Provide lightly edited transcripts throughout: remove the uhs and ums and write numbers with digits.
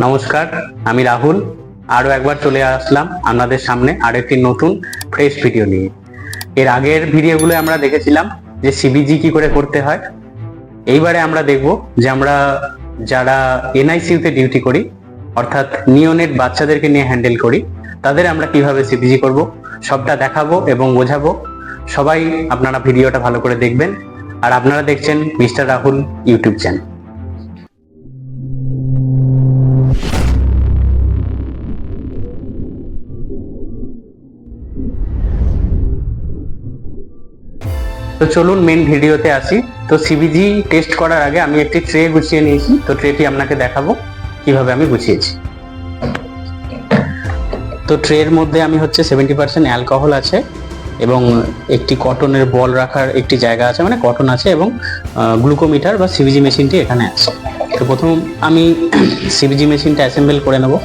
নমস্কার, আমি রাহুল। আরও একবার চলে আসলাম আপনাদের সামনে আরেকটি নতুন ফ্রেশ ভিডিও নিয়ে। এর আগের ভিডিওগুলো আমরা দেখেছিলাম যে সিবিজি কি করে করতে হয়। এইবারে আমরা দেখব যে আমরা যারা এনআইসিইউতে ডিউটি করি, অর্থাৎ নিওনেট বাচ্চাদেরকে নিয়ে হ্যান্ডেল করি, তাদের আমরা কিভাবে সিবিজি করব সবটা দেখাবো এবং বোঝাবো। সবাই আপনারা ভিডিওটা ভালো করে দেখবেন। আর আপনারা দেখছেন মিস্টার রাহুল ইউটিউব চ্যানেল। তো চলুন মেন ভিডিওতে আসি। তো সিবিজি টেস্ট করার আগে আমি একটি ট্রে গুছিয়ে নিয়েছি। তো ট্রেটি আপনাকে দেখাবো কিভাবে আমি গুছিয়েছি। তো ট্রের মধ্যে আমি 70% অ্যালকোহল আছে এবং একটি কটনের বল রাখার একটি জায়গা আছে, মানে কটন আছে, এবং গ্লুকোমিটার বা সিবিজি মেশিনটি এখানে আছে। তো প্রথম আমি সিবিজি মেশিনটা অ্যাসেম্বল করে নেব।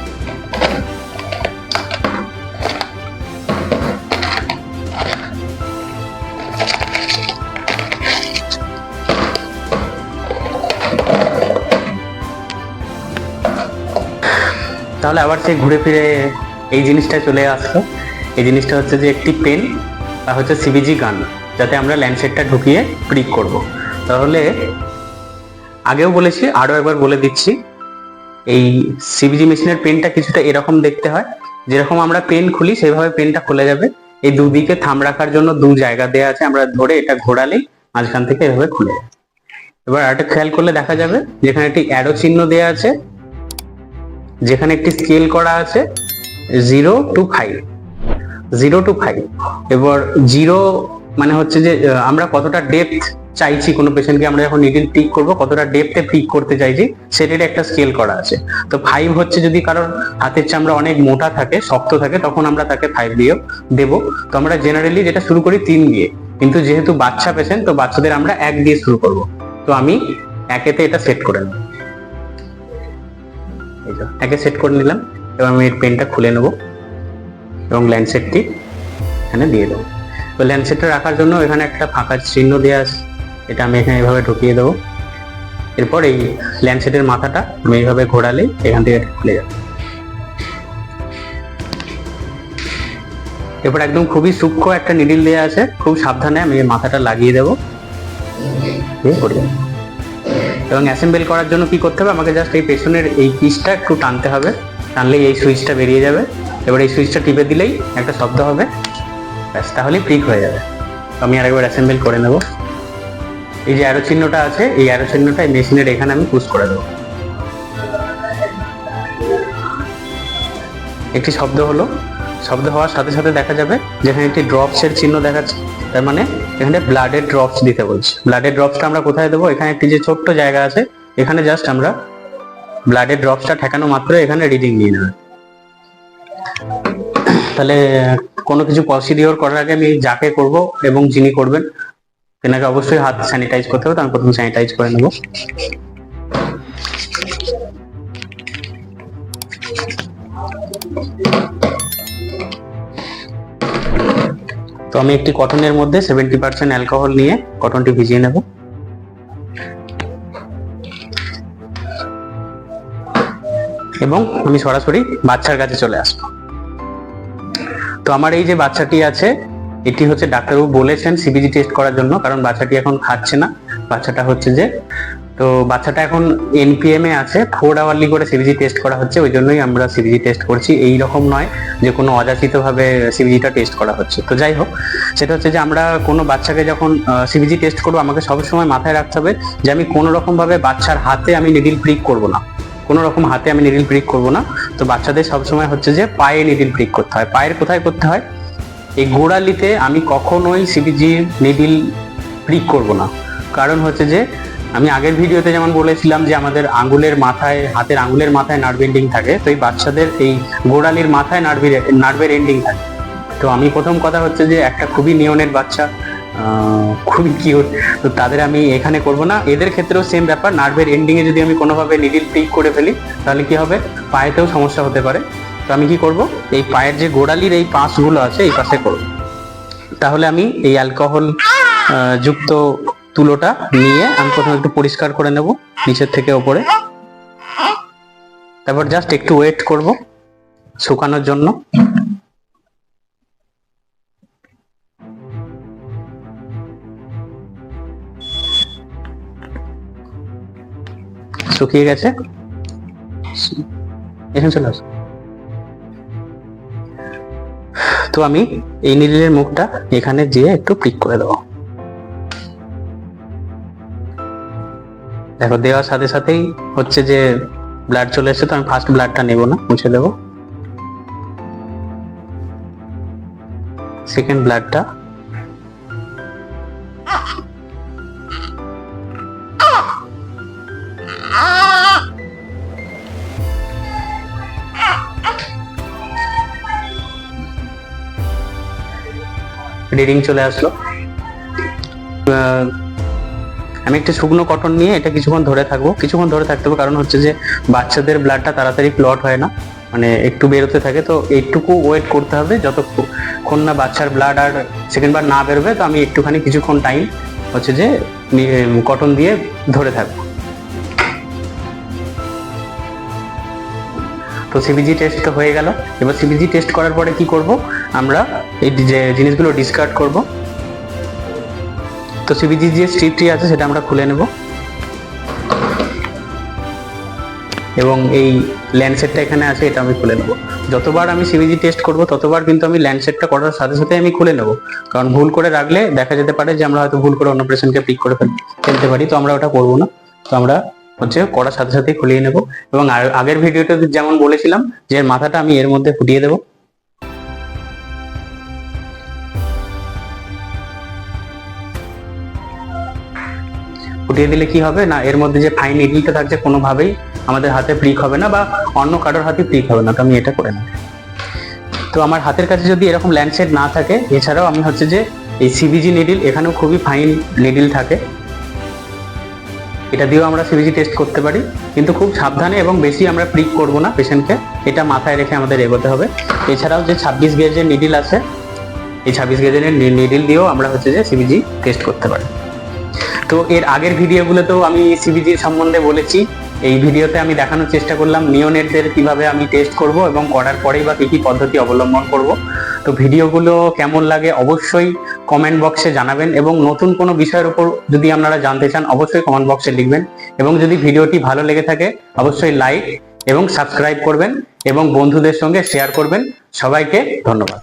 তাহলে আবার সে ঘুরে ফিরে এই জিনিসটা চলে আসলো। এই জিনিসটা হচ্ছে যে একটি পেন আর হচ্ছে সিবিজি গান, যাতে আমরা ল্যান্ডসেটটা ঢুকিয়ে প্রিক করব। তাহলে আগেও বলেছি, আরও একবার বলে দিচ্ছি, এই সিবিজি মেশিনের পেনটা কিছুটা এরকম দেখতে হয়। যেরকম আমরা পেন খুলি সেইভাবে পেনটা খুলে যাবে। এই দুদিকে থাম রাখার জন্য দু জায়গা দেওয়া আছে, আমরা ধরে এটা ঘোরালেই মাঝখান থেকে এভাবে খুলে যাবে। এবার আরেকটা খেয়াল করলে দেখা যাবে যেখানে একটি অ্যারো চিহ্ন দেওয়া আছে, যেখানে একটি স্কেল করা আছে 0 to 5। 0 to 5। এবার 0 মানে হচ্ছে যে আমরা কতটা ডেপথ চাইছি কোনো পেশেন্টকে, আমরা যখন নিডল পিক করব কতটা ডেপথে পিক করতে চাইছি সেটার একটা স্কেল করা আছে। তো 5 হচ্ছে যদি কারোর হাতের চামড়া অনেক মোটা থাকে, শক্ত থাকে, তখন আমরা তাকে 5 দিয়ে দেব। তো আমরা জেনারেলি যেটা শুরু করি 3 দিয়ে, কিন্তু যেহেতু বাচ্চা পেশেন্ট তো বাচ্চাদের আমরা 1 দিয়ে শুরু করব। তো আমি 1-এতে এটা সেট করে নেব। এই তো 1-এ সেট করে নিলাম। এবার আমি এর পেনটা খুলে নেব এবং ল্যান্ডসেটটি এখানে দিয়ে দেবো। তো ল্যান্ডসেটটা রাখার জন্য এখানে একটা ফাঁকা চিহ্ন দেওয়া আছে, এটা আমি এখানে এভাবে ঢুকিয়ে দেবো। এরপর এই ল্যান্ডসেটের মাথাটা আমি এইভাবে ঘোরালেই এখান থেকে খুলে যাবে। এরপর একদম খুবই সূক্ষ্ম একটা নিডল দেওয়া আছে, খুব সাবধানে আমি এই মাথাটা লাগিয়ে দেবো, এবং অ্যাসেম্বল করার জন্য কি করতে হবে, আমাকে জাস্ট এই পেছনের এই পিসটা একটু টানতে হবে। টানলেই এই সুইচটা বেরিয়ে যাবে। এবার এই সুইচটা টিপে দিলেই একটা শব্দ হবে, ব্যাস, তাহলেই প্রিক হয়ে যাবে। আমি আরেকবার অ্যাসেম্বল করে নেব। এই যে অ্যারো চিহ্নটা আছে, এই অ্যারো চিহ্নটা এই মেশিনের এখানে আমি পুশ করে দেবো। একটি শব্দ হলো, শব্দ হওয়ার সাথে সাথে দেখা যাবে যেখানে একটি ড্রপসের চিহ্ন দেখাচ্ছে, তার মানে এখানে ব্লাডের ড্রপস দিতে বলছে। ব্লাডের ড্রপসটা আমরা কোথায় দেবো, এখানে একটি যে ছোট্ট জায়গা আছে, এখানে জাস্ট আমরা ব্লাডের ড্রপসটা ঠেকানো মাত্র এখানে রিডিং নিয়ে নেবে। তাহলে কোনো কিছু প্রসিডিওর করার আগে আমি যাকে করব এবং যিনি করবেন তেনাকে অবশ্যই হাত স্যানিটাইজ করতে হবে। তো আমি প্রথম স্যানিটাইজ করে নেব। তো আমি একটি কটনের মধ্যে 70% অ্যালকোহল নিয়ে কটনটি ভিজিয়ে নেব। এবং আমি সরাসরি বাচ্চার কাছে চলে আসবো। তো আমার এই যে বাচ্চাটি আছে, এটি হচ্ছে ডাক্তারবাবু বলেছেন সিবিজি টেস্ট করার জন্য, কারণ বাচ্চাটি এখন খাচ্ছে না। বাচ্চাটা হচ্ছে যে, তো বাচ্চাটা এখন এনপিএম এ আছে, 4 আওয়ারলি করে সিবিজি টেস্ট করা হচ্ছে, ওই জন্যই আমরা সিবিজি টেস্ট করছি। এই রকম নয় যে কোনো অযাচিত ভাবে সিবিজিটা টেস্ট করা হচ্ছে। তো যাই হোক, সেটা হচ্ছে যে আমরা কোনো বাচ্চাকে যখন সিবিজি টেস্ট করবো, আমাকে সবসময় মাথায় রাখতে হবে যে আমি কোনো রকম ভাবে বাচ্চার হাতে আমি নিডল প্রিক করবো না, কোনো রকম হাতে আমি নিডল প্রিক করবো না। তো বাচ্চাদের সবসময় হচ্ছে যে পায়ে নিডল প্রিক করতে হয়। পায়ের কোথায় করতে হয়, এই গোড়ালিতে আমি কখনোই সিবিজি নিডল প্রিক করব না। কারণ হচ্ছে যে আমি আগের ভিডিওতে যেমন বলেছিলাম যে আমাদের আঙ্গুলের মাথায়, হাতের আঙ্গুলের মাথায় নার্ভ এন্ডিং থাকে, তো এই বাচ্চাদের এই গোড়ালির মাথায় নার্ভের এন্ডিং থাকে। তো আমি প্রথম কথা হচ্ছে যে একটা খুবই নিওনেট বাচ্চা, খুবই কিউট, তো তাদের আমি এখানে করব না। এদের ক্ষেত্রেও সেম ব্যাপার, নার্ভের এন্ডিং এ যদি আমি কোনোভাবে নিডল প্রিক করে ফেলি তাহলে কি হবে, পায়েতেও সমস্যা হতে পারে। তো আমি কি করব, এই পায়ের যে গোড়ালির এই পাশগুলো আছে এই পাশে করব। তাহলে আমি এই অ্যালকোহল যুক্ত তুলোটা নিয়ে আমি প্রথমে একটু পরিষ্কার করে নেব নিচের থেকে ওপরে। তারপর জাস্ট একটু ওয়েট করব শুকানোর জন্য। শুকিয়ে গেছে, এখানে চলে আসো। তো আমি এই নিডলের মুখটা এখানে দিয়ে একটু প্রিক করে দেবো। দেখো দেওয়ার সাথে সাথেই হচ্ছে যে ব্লাড চলে এসেছে। তো আমি ফার্স্ট ব্লাডটা নেব না, মুছে দেবো। সেকেন্ড ব্লাডটা, রিডিং চলে আসলো। আমি একটা শুকনো কটন নিয়ে এটা কিছুক্ষণ ধরে থাকতে হবে, কারণ হচ্ছে যে বাচ্চাদের ব্লাডটা তাড়াতাড়ি ক্লট হয় না, মানে একটু বেরোতে থাকে। তো এইটুকু ওয়েট করতে হবে যতক্ষণ না বাচ্চার ব্লাড আর সেকেন্ড বার না বেরোবে। তো আমি একটুখানি কিছুক্ষণ টাইম হচ্ছে যে কটন দিয়ে ধরে থাকবো। তো সিবিজি টেস্ট তো হয়ে গেল। এবার সিবিজি টেস্ট করার পরে কি করব, আমরা এই যে জিনিসগুলো ডিসকার্ড করব। তো সিবিজি যে স্ট্রিপটি আছে সেটা আমরা খুলে নেব এবং এই ল্যান্ডসেটটা এখানে আছে এটা আমি খুলে নেব। যতবার আমি সিবিজি টেস্ট করব ততবার কিন্তু আমি ল্যান্ডসেটটা করার সাথে সাথে আমি খুলে নেব, কারণ ভুল করে রাখলে দেখা যেতে পারে যে আমরা হয়তো ভুল করে অন্য পেশেন্টকে পিক করে ফেলতে পারি। তো আমরা ওটা করবো না, তো আমরা হচ্ছে করার সাথে সাথে খুলিয়ে নেব। এবং আগের ভিডিওতে যেমন বলেছিলাম যে মাথাটা আমি এর মধ্যে ফুটিয়ে দেবো। ফুটিয়ে দিলে কি হবে না, এর মধ্যে যে ফাইন নিডলটা থাকছে কোনোভাবেই আমাদের হাতে প্রিক হবে না বা অন্য কারোর হাতে প্রিক হবে না। তো আমি এটা করে নেব। তো আমার হাতের কাছে যদি এরকম ল্যান্ডসেট না থাকে, এছাড়াও আমি হচ্ছে যে এই সিবিজি নিডল, এখানেও খুবই ফাইন নিডল থাকে, এটা দিয়েও আমরা সিবিজি টেস্ট করতে পারি। কিন্তু খুব সাবধানে এবং বেশি আমরা প্রিক করব না পেশেন্টকে, এটা মাথায় রেখে আমাদের এগোতে হবে। এছাড়াও যে 26 গেজের নিডল আছে, এই 26 গেজের নিডল দিয়েও আমরা হচ্ছে যে সিবিজি টেস্ট করতে পারি। তো এর আগের ভিডিওগুলোতেও আমি সিবিজির সম্বন্ধে বলেছি। এই ভিডিওতে আমি দেখানোর চেষ্টা করলাম নিওনেটদের কিভাবে আমি টেস্ট করব এবং করার পরেই বা কি পদ্ধতি অবলম্বন করব। তো ভিডিওগুলো কেমন লাগে অবশ্যই কমেন্ট বক্সে জানাবেন, এবং নতুন কোনো বিষয়ের উপর যদি আপনারা জানতে চান অবশ্যই কমেন্ট বক্সে লিখবেন। এবং যদি ভিডিওটি ভালো লেগে থাকে অবশ্যই লাইক এবং সাবস্ক্রাইব করবেন এবং বন্ধুদের সঙ্গে শেয়ার করবেন। সবাইকে ধন্যবাদ।